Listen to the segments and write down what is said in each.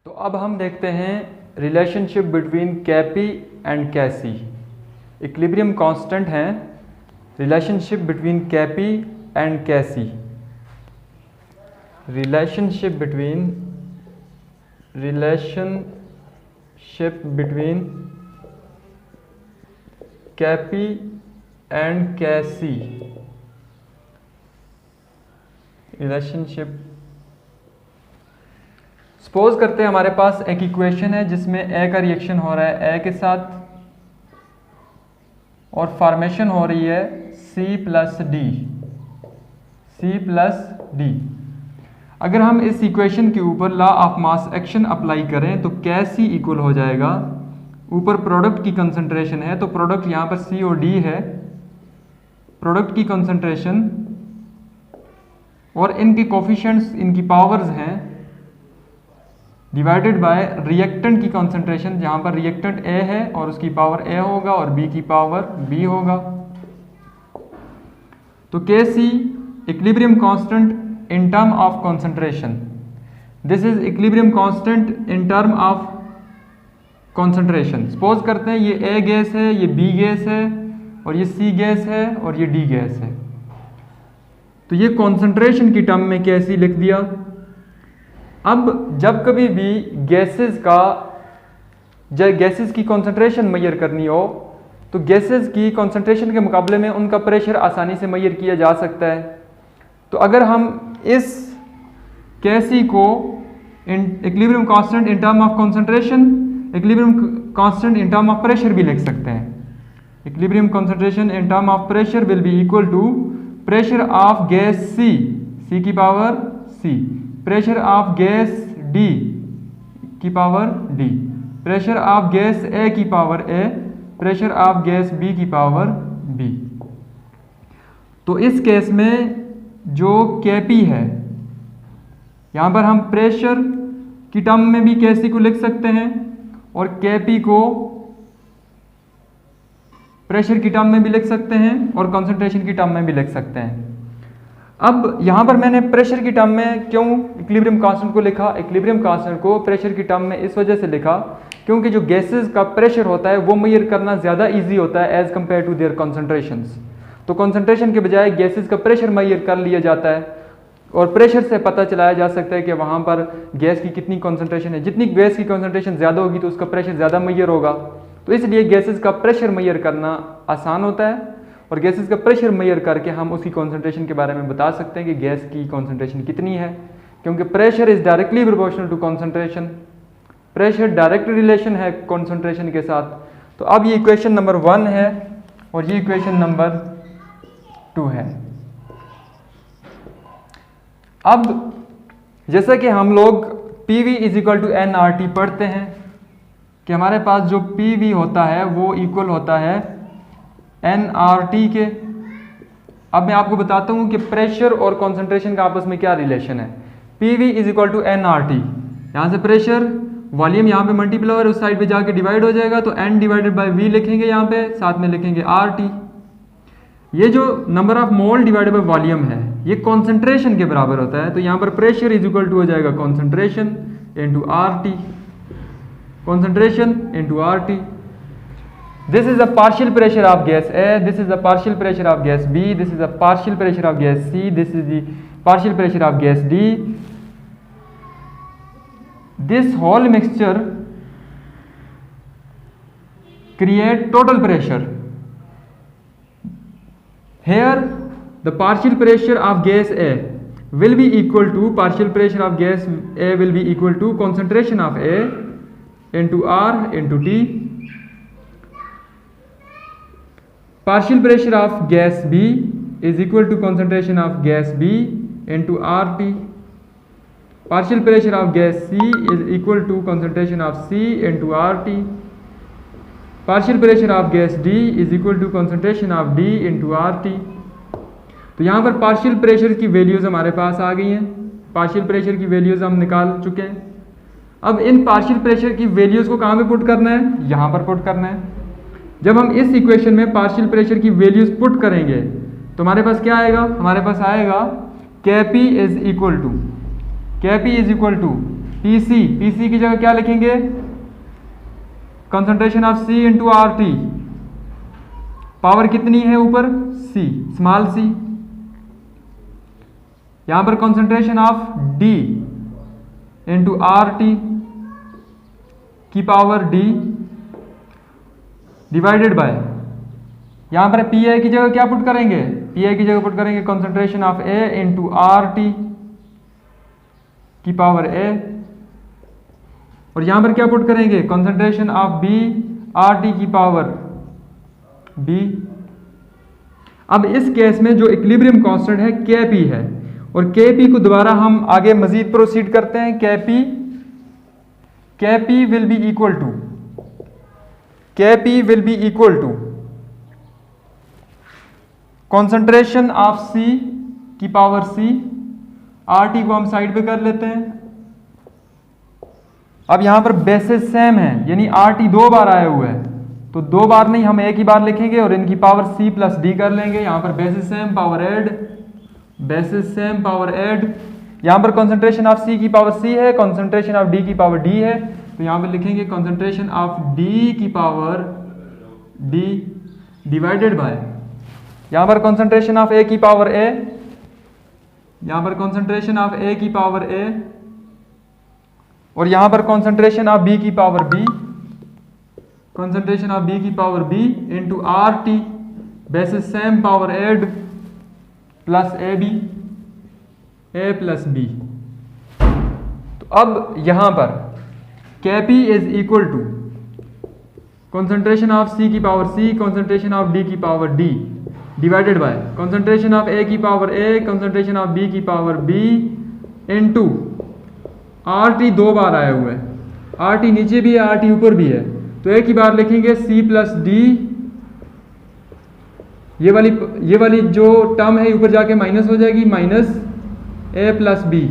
तो अब हम देखते हैं रिलेशनशिप बिटवीन कैपी एंड कैसी। इक्विलिब्रियम कांस्टेंट है रिलेशनशिप बिटवीन कैपी एंड कैसी। रिलेशनशिप बिटवीन कैपी एंड कैसी। रिलेशनशिप सपोज करते हैं हमारे पास एक इक्वेशन है जिसमें ए का रिएक्शन हो रहा है ए के साथ और फॉर्मेशन हो रही है सी प्लस डी। अगर हम इस इक्वेशन के ऊपर law of mass action apply करें तो कैसी इक्वल हो जाएगा, ऊपर प्रोडक्ट की कंसंट्रेशन है तो प्रोडक्ट यहाँ पर सी और डी है, प्रोडक्ट की कंसंट्रेशन और इनके कोफिशिएंट्स इनकी पावर्स हैं डिवाइडेड बाय रिएक्टेंट की कंसंट्रेशन, जहां पर रिएक्टेंट ए है और उसकी पावर ए होगा और बी की पावर बी होगा। तो K C equilibrium constant in term of concentration, this is equilibrium constant in term of concentration. Suppose करते हैं ये ए गैस है, ये बी गैस है और ये सी गैस है और ये डी गैस है, तो ये कंसंट्रेशन की टर्म में कैसी लिख दिया। अब जब कभी भी गैसेस की कंसंट्रेशन मेजर करनी हो तो गैसेस की कंसंट्रेशन के मुकाबले में उनका प्रेशर आसानी से मेजर किया जा सकता है। तो अगर हम इस कैसी को equilibrium constant in term of concentration, equilibrium constant in term of pressure भी लिख सकते हैं। Equilibrium concentration in term of pressure will be equal to pressure of gas C की power C, pressure of gas D की power D, pressure of gas A की power A, pressure of gas B की power B. तो इस case में जो कैपी है यहां पर हम प्रेशर की टर्म में भी कैसी को लिख सकते हैं और कैपी को प्रेशर की टर्म में भी लिख सकते हैं और कंसंट्रेशन की टर्म में भी लिख सकते हैं। अब यहां पर मैंने प्रेशर की टर्म में क्यों इक्विलिब्रियम कांस्टेंट को लिखा, इक्विलिब्रियम कांस्टेंट को प्रेशर की टर्म में इस वजह से लिखा क्योंकि जो गैसेस का प्रेशर होता है वो मेजर करना ज़्यादा इजी होता है as compare to their concentrations. तो कंसंट्रेशन के बजाय गैसेस का प्रेशर मेजर कर लिया जाता है और प्रेशर से पता चलाया जा सकता है कि वहाँ पर गैस की कितनी कंसंट्रेशन है। जितनी गैस की कंसंट्रेशन ज़्यादा होगी तो उसका प्रेशर ज़्यादा मेजर होगा, तो इसलिए गैसेस का प्रेशर मेजर करना आसान होता है और गैसेस का प्रेशर मेजर करके हम उसकी कंसंट्रेशन के बारे में बता सकते हैं कि गैस की कंसंट्रेशन कितनी है, क्योंकि pressure is directly proportional to concentration. Pressure direct relation है कंसंट्रेशन के साथ। तो अब ये इक्वेशन नंबर 1 है और ये इक्वेशन नंबर 2 है। अब जैसा कि हम लोग PV is equal to nRT पढ़ते हैं कि हमारे पास जो PV होता है वो इक्वल होता है nRT के। अब मैं आपको बताता हूं कि प्रेशर और कंसंट्रेशन का आपस में क्या रिलेशन है। PV is equal to nRT, यहां से प्रेशर वॉल्यूम यहाँ पे मल्टीप्लाई और उस साइड पे जाके डिवाइड हो जाएगा, तो n डिवाइडेड बाय v लिखेंगे, यहाँ पे साथ में लिखेंगे RT। ये जो number of mole divided by volume है ये कंसंट्रेशन के बराबर होता है, तो यहाँ पर प्रेशर इज इक्वल टू हो जाएगा concentration into RT, concentration into RT. This is the partial pressure of gas A, this is the partial pressure of gas B, this is the partial pressure of gas C, this is the partial pressure of gas D. This whole mixture create total pressure. Here the partial pressure of gas A will be equal to partial pressure of gas A will be equal to concentration of A into R into T, partial pressure of gas B is equal to concentration of gas B into RT, partial pressure of gas C is equal to concentration of C into RT, partial pressure of gas D is equal to concentration of D into RT। तो यहाँ पर partial pressure की values हमारे पास आ गई हैं, partial pressure की values हम निकाल चुके हैं। अब इन पार्शियल प्रेशर की वैल्यूज को कहाँ पे पुट करना है, यहाँ पर पुट करना है। जब हम इस इक्वेशन में पार्शियल प्रेशर की वैल्यूज पुट करेंगे तो हमारे पास क्या आएगा, हमारे पास आएगा Kp is equal to PC की जगह क्या लिखेंगे, concentration of C into R T, power कितनी है ऊपर, सी, स्मॉल सी। यहां पर concentration of D into R T की पावर डी डिवाइडेड बाय, यहां पर पी ए की जगह क्या पुट करेंगे, पी ए की जगह पुट करेंगे concentration of A into R T की पावर ए, और यहां पर क्या पुट करेंगे, concentration of B R T की पावर बी। अब इस केस में जो इक्विलिब्रियम कांस्टेंट है के पी है, और के पी को दोबारा हम आगे मजीद प्रोसीड करते हैं। K P will be equal to, K P will be equal to concentration of C की पावर सी, आर टी को हम साइड पे कर लेते हैं। अब यहां पर बेसिस सेम है, यानी आर टी 2 बार आया हुआ है, तो 2 बार नहीं, हम एक ही बार लिखेंगे और इनकी पावर सी प्लस डी कर लेंगे। यहां पर basis same power add, basis same power add, यहां पर कंसंट्रेशन ऑफ सी की पावर सी है, कंसंट्रेशन ऑफ डी की पावर डी है, तो यहां पर लिखेंगे कंसंट्रेशन ऑफ डी की पावर डी डिवाइडेड बाय, यहां पर कंसंट्रेशन ऑफ ए की पावर ए, यहां पर कंसंट्रेशन ऑफ ए की पावर ए, और यहां पर कंसंट्रेशन ऑफ बी की power B, concentration of B की power B into R T basis same power add plus A B, A plus B. तो अब यहां पर K P is equal to concentration of C की power C, concentration of D की power D divided by concentration of A की power A, concentration of B की power B into R T 2 बार आया हुआ है, आर टी नीचे भी है, आर टी ऊपर भी है, तो एक ही बार लिखेंगे सी प्लस डी, ये वाली जो टर्म है ऊपर जाके माइनस हो जाएगी, minus A plus B,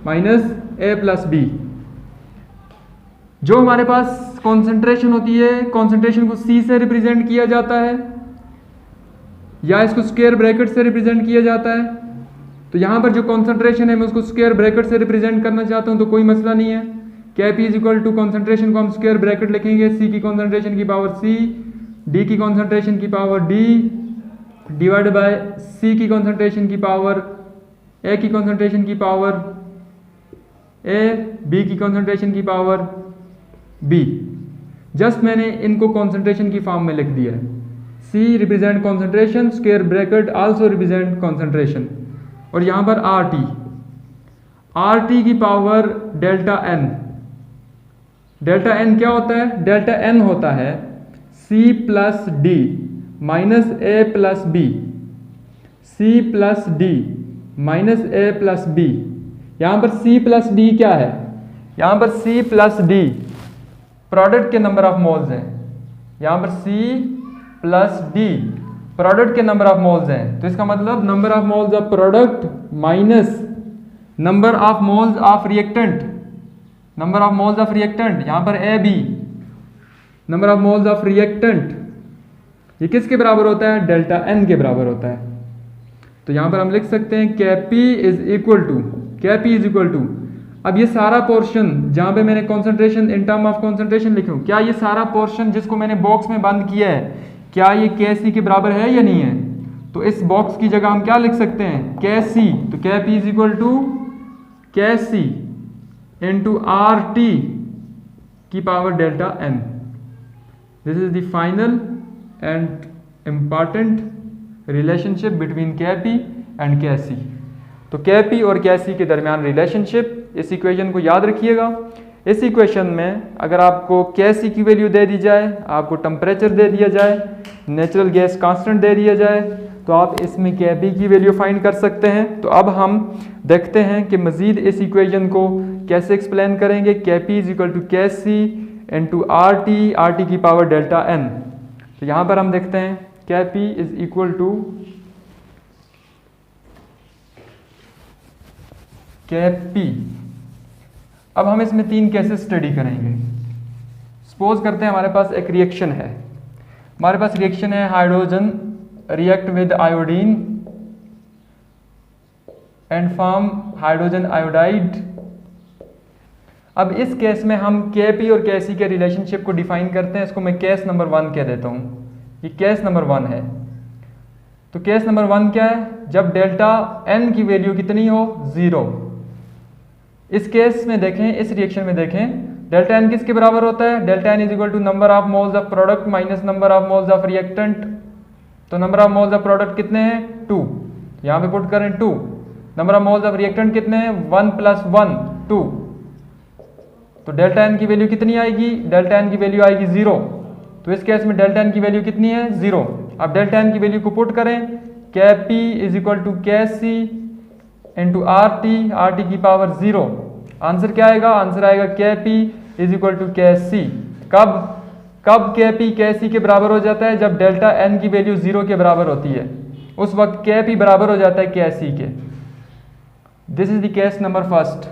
minus A plus B. जो हमारे पास कॉन्सेंट्रेशन होती है, कॉन्सेंट्रेशन को सी से रिप्रेजेंट किया जाता है या इसको स्क्वायर ब्रैकेट से रिप्रेजेंट किया जाता है, तो यहां पर जो कॉन्सेंट्रेशन है मैं उसको स्क्वायर ब्रैकेट से रिप्रेजेंट करना चाहता हूं, तो कोई मसला नहीं है। K P is equal to concentration को हम स्क्वायर ब्रैकेट लिखेंगे, सी की कॉन्सेंट्रेशन की पावर सी, डी की कॉन्सेंट्रेशन की power D divide by C की कॉन्सेंट्रेशन की पावर ए की कॉन्सेंट्रेशन की पावर ए, बी की कॉन्सेंट्रेशन की पावर बी। जस्ट मैंने इनको कॉन्सेंट्रेशन की फॉर्म में लिख दिया है, C represent concentration, square bracket also represent concentration, और यहां पर आर टी की power delta N. Delta N क्या होता है, डेल्टा एन होता है C plus D minus A plus B, C plus D minus A plus B. यहां पर सी प्लस डी क्या है, यहां पर सी प्लस डी प्रोडक्ट के नंबर ऑफ मोल्स हैं, यहां पर सी प्लस डी प्रोडक्ट के नंबर ऑफ मोल्स हैं, तो इसका मतलब number of moles of product minus number of moles of reactant, number of moles of reactant, यहां पर A B number of moles of reactant, ये किसके बराबर होता है, डेल्टा एन के बराबर होता है। तो यहां पर हम लिख सकते हैं K P is equal to, K P is equal to, अब ये सारा पोर्शन जहां पे मैंने concentration in term of concentration लिखूं, क्या ये सारा पोर्शन जिसको मैंने बॉक्स में बंद किया है, क्या ये के सी के बराबर है या नहीं है, तो इस बॉक्स की जगह हम क्या लिख सकते हैं, के सी, तो के P is equal to K C into R T की power delta N. This is the final and important relationship between K P and K C. तो के पी और के सी के दरमियान रिलेशनशिप, इस इक्वेशन को याद रखिएगा। इस इक्वेशन में अगर आपको के सी की वैल्यू दे दी जाए, आपको टेम्परेचर दे दिया जाए, नेचुरल गैस कांस्टेंट दे दिया जाए, तो आप इसमें के पी की वैल्यू फाइंड कर सकते हैं। तो अब हम देखते हैं कि मज़ीद इस इक्वेशन को कैसे एक्सप्लेन करेंगे। के P is equal to K C into R T की पावर डेल्टा एन। तो यहाँ पर हम देखते हैं K P is equal to K P. अब हम इसमें 3 केसेस स्टडी करेंगे। सपोज करते हैं हमारे पास एक रिएक्शन है, हमारे पास रिएक्शन है hydrogen react with iodine and form hydrogen iodide अब इस केस में हम के पी और के सी के रिलेशनशिप को डिफाइन करते हैं। इसको मैं केस नंबर 1 कह देता हूँ, ये केस नंबर 1 है। तो केस नंबर 1 क्या है? जब डेल्टा एन की वैल्यू कितनी हो? 0। इस केस में देखें, इस रिएक्शन में देखें, डेल्टा एन किसके बराबर होता है? Delta N is equal to number of moles of product minus number of moles of reactant. तो number of moles of product कितने हैं? 2। यहाँ पे पुट करें 2। Number of moles of reactant कितने हैं? 1 + 1 2। तो डेल्टा एन की वैल्यू कितनी आएगी? डेल्टा एन की वैल्यू आएगी 0। तो इस केस में डेल्टा एन की वैल्यू कितनी है? 0। अब डेल्टा एन की वैल्यू को पुट करें, के P is equal to K C into R T की पावर 0। आंसर क्या आएगा? आंसर आएगा के P is equal to K सी। कब के पी के सी के बराबर हो जाता है? जब डेल्टा एन की वैल्यू 0 के बराबर होती है, उस वक्त के पी बराबर हो जाता है के सी के। This is the case number 1।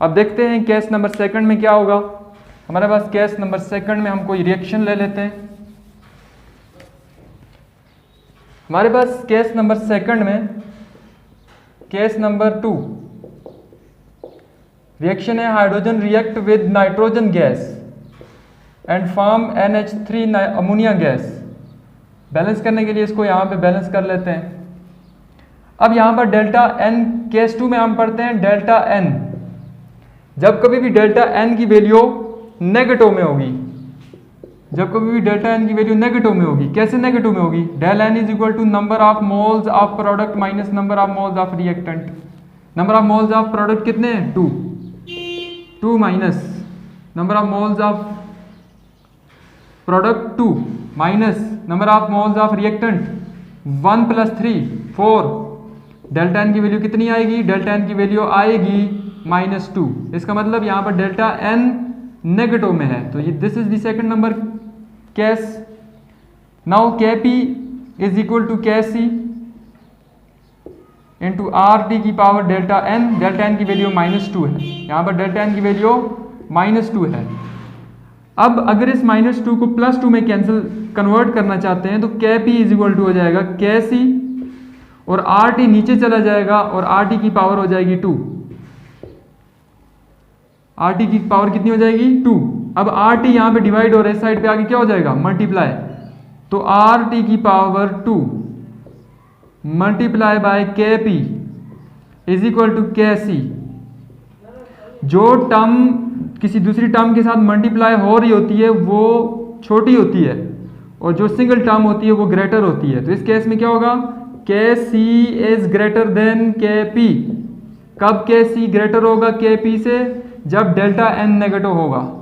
अब देखते हैं केस नंबर 2 में क्या होगा। हमारे पास केस नंबर 2 में हम कोई रिएक्शन ले लेते हैं। हमारे पास केस नंबर 2 में केस नंबर 2 रिएक्शन है, hydrogen react with nitrogen gas and form NH3 ammonia gas. Balance करने के लिए इसको यहाँ पे बैलेंस कर लेते हैं। अब यहाँ पर डेल्टा एन, केस 2 में हम पढ़ते हैं डेल्टा एन, जब कभी भी डेल्टा एन की वैल्यू नेगेटिव में होगी, जब कभी भी डेल्टा एन की वैल्यू नेगेटिव में होगी। कैसे नेगेटिव में होगी? Del N is equal to number of moles of product minus number of moles of reactant. Number of moles of product कितने हैं? 2 minus number of moles of product 2 minus number of moles of reactant 1 + 3 4। Delta N की value कितनी आएगी? Delta N की value आएगी -2। इसका मतलब यहाँ पर डेल्टा एन नेगेटिव में है। तो ये this is the second number case. Now K P is equal to K C into R T की power delta N. Delta N की वैल्यू -2 है, यहाँ पर डेल्टा एन की वैल्यू -2 है। अब अगर इस -2 को +2 में कैंसिल कन्वर्ट करना चाहते हैं तो के पी इज इक्वल टू हो जाएगा के सी और आर टी नीचे चला जाएगा और आर टी की पावर हो जाएगी 2। आर टी की पावर कितनी हो जाएगी? 2। अब आर टी यहाँ पे डिवाइड हो रहा है, इस साइड पे आगे क्या हो जाएगा? मल्टीप्लाई। तो आर टी की पावर 2 मल्टीप्लाई बाय के P is equal to K सी। जो टर्म किसी दूसरी टर्म के साथ मल्टीप्लाई हो रही होती है वो छोटी होती है और जो सिंगल टर्म होती है वो ग्रेटर होती है। तो इस केस में क्या होगा? के सी इज ग्रेटर देन के पी। कब के सी ग्रेटर होगा के पी से? जब डेल्टा एन नेगेटिव होगा।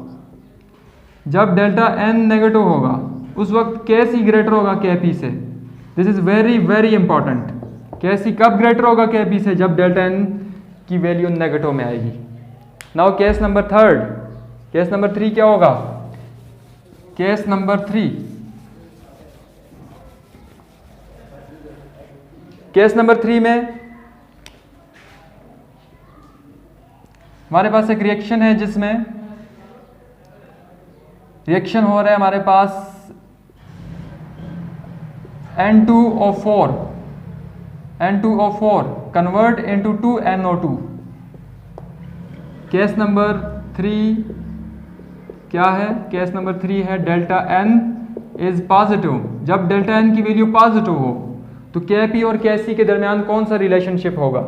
जब डेल्टा एन नेगेटिव होगा उस वक्त के सी ग्रेटर होगा के पी से। This is very very important. के सी कब ग्रेटर होगा के पी से? जब डेल्टा एन की वैल्यू नेगेटिव में आएगी। Now case number 3। Case number 3 क्या होगा? केस नंबर 3, केस नंबर 3 में हमारे पास एक रिएक्शन है जिसमें रिएक्शन हो रहा है हमारे पास N2O4 convert into 2NO2। Case number 3 क्या है? केस नंबर 3 है डेल्टा एन इज पॉजिटिव। जब डेल्टा एन की वैल्यू पॉजिटिव हो तो के पी और के सी के दरमियान कौन सा रिलेशनशिप होगा?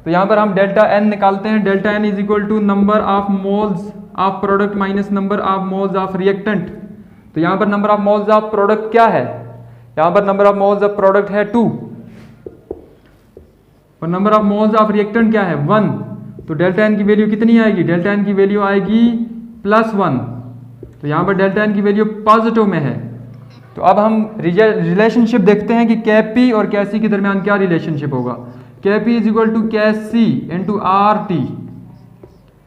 तो यहाँ पर हम डेल्टा एन निकालते हैं। Delta N is equal to number of moles of product minus number of moles of reactant. तो यहाँ पर number of moles of product क्या है? यहाँ पर number of moles of product है 2 और number of moles of reactant क्या है? 1। तो डेल्टा एन की वैल्यू कितनी आएगी? डेल्टा एन की वैल्यू आएगी +1। तो यहाँ पर डेल्टा एन की वैल्यू पॉजिटिव में है। तो अब हम रिलेशनशिप देखते हैं कि के पी और के सी के दरमियान क्या रिलेशनशिप होगा। के P is equal to K C into R T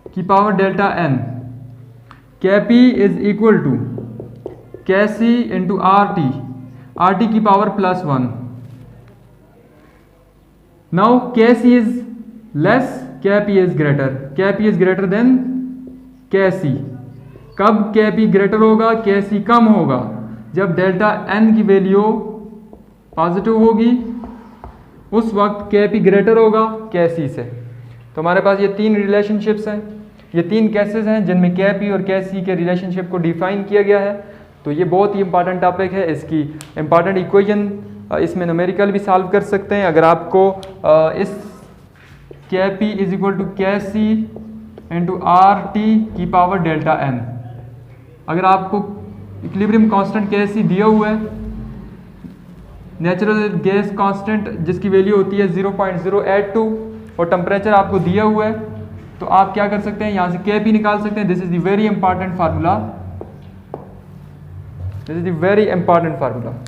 की पावर डेल्टा एन। के P is equal to K C into R T की पावर +1। नाउ के सी इज लेस, के पी इज ग्रेटर। के पी इज ग्रेटर देन के सी। कब के P greater होगा? के सी कम होगा। जब डेल्टा एन की वैल्यू पॉजिटिव होगी उस वक्त के पी ग्रेटर होगा के सी से। तो हमारे पास ये 3 रिलेशनशिप्स हैं। ये 3 केसेस हैं जिनमें के पी और के सी के रिलेशनशिप को डिफाइन किया गया है। तो ये बहुत ही इंपॉर्टेंट टॉपिक है। इसकी इंपॉर्टेंट इक्वेशन इसमें न्यूमेरिकल भी सॉल्व कर सकते हैं। अगर आपको इस के P is equal to K C into R T की पावर डेल्टा एन, अगर आपको इक्विलिब्रियम कांस्टेंट के सी दिया हुआ है, नेचुरल गैस कांस्टेंट जिसकी वैल्यू होती है 0.082 और टेम्परेचर आपको दिया हुआ है, तो आप क्या कर सकते हैं, यहाँ से के पी निकाल सकते हैं। This is the very important formula, this is the very important formula.